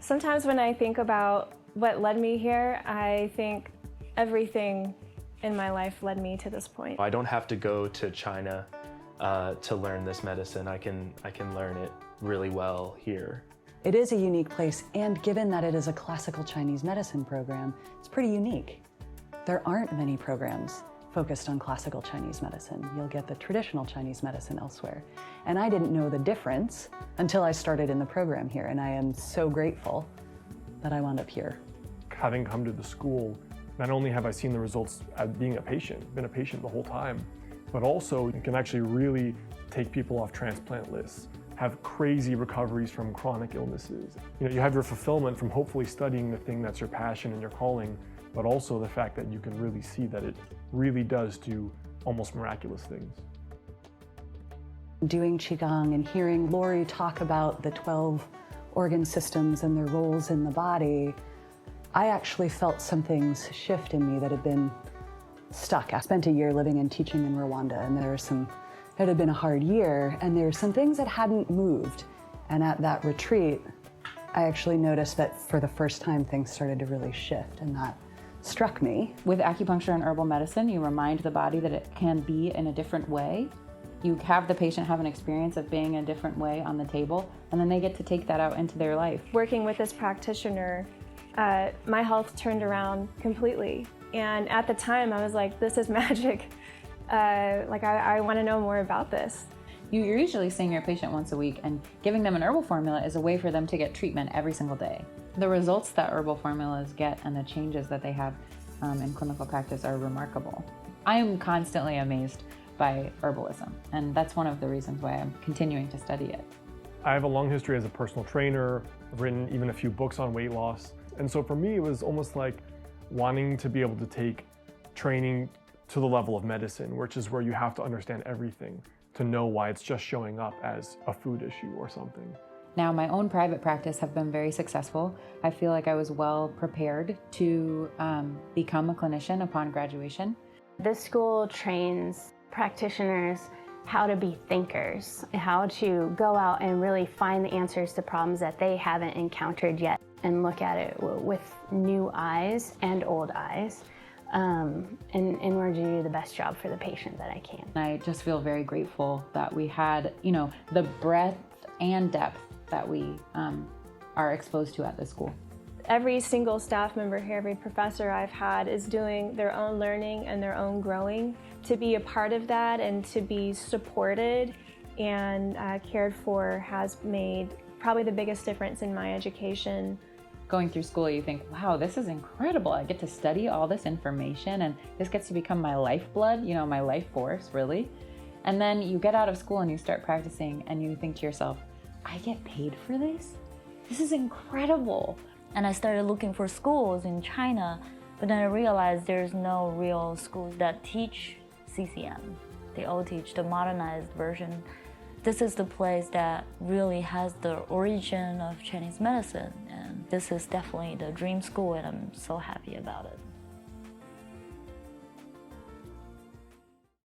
Sometimes when I think about what led me here, I think everything in my life led me to this point. I don't have to go to China to learn this medicine. I can learn it really well here. It is a unique place, and given that it is a classical Chinese medicine program, it's pretty unique. There aren't many programs focused on classical Chinese medicine. You'll get the traditional Chinese medicine elsewhere. And I didn't know the difference until I started in the program here, and I am so grateful that I wound up here. Having come to the school, not only have I seen the results as being a patient, been a patient the whole time, but also you can actually really take people off transplant lists, have crazy recoveries from chronic illnesses. You know, you have your fulfillment from hopefully studying the thing that's your passion and your calling, but also the fact that you can really see that it really does do almost miraculous things. Doing Qigong and hearing Lori talk about the 12 organ systems and their roles in the body, I actually felt some things shift in me that had been stuck. I spent a year living and teaching in Rwanda, and it had been a hard year, and there were some things that hadn't moved. And at that retreat, I actually noticed that for the first time, things started to really shift, and that struck me. With acupuncture and herbal medicine, you remind the body that it can be in a different way. You have the patient have an experience of being a different way on the table, and then they get to take that out into their life. Working with this practitioner, my health turned around completely. And at the time, I was like, this is magic. I want to know more about this. You're usually seeing your patient once a week, and giving them an herbal formula is a way for them to get treatment every single day. The results that herbal formulas get and the changes that they have in clinical practice are remarkable. I am constantly amazed by herbalism, and that's one of the reasons why I'm continuing to study it. I have a long history as a personal trainer. I've written even a few books on weight loss. And so for me, it was almost like wanting to be able to take training to the level of medicine, which is where you have to understand everything to know why it's just showing up as a food issue or something. Now, my own private practice have been very successful. I feel like I was well prepared to become a clinician upon graduation. This school trains practitioners how to be thinkers, how to go out and really find the answers to problems that they haven't encountered yet and look at it with new eyes and old eyes in order to do the best job for the patient that I can. I just feel very grateful that we had, the breadth and depth that we are exposed to at this school. Every single staff member here, every professor I've had is doing their own learning and their own growing. To be a part of that and to be supported and cared for has made probably the biggest difference in my education. Going through school, you think, wow, this is incredible. I get to study all this information, and this gets to become my lifeblood, my life force, really. And then you get out of school and you start practicing, and you think to yourself, I get paid for this? This is incredible. And I started looking for schools in China, but then I realized there's no real schools that teach CCM. They all teach the modernized version. This is the place that really has the origin of Chinese medicine, and this is definitely the dream school, and I'm so happy about it.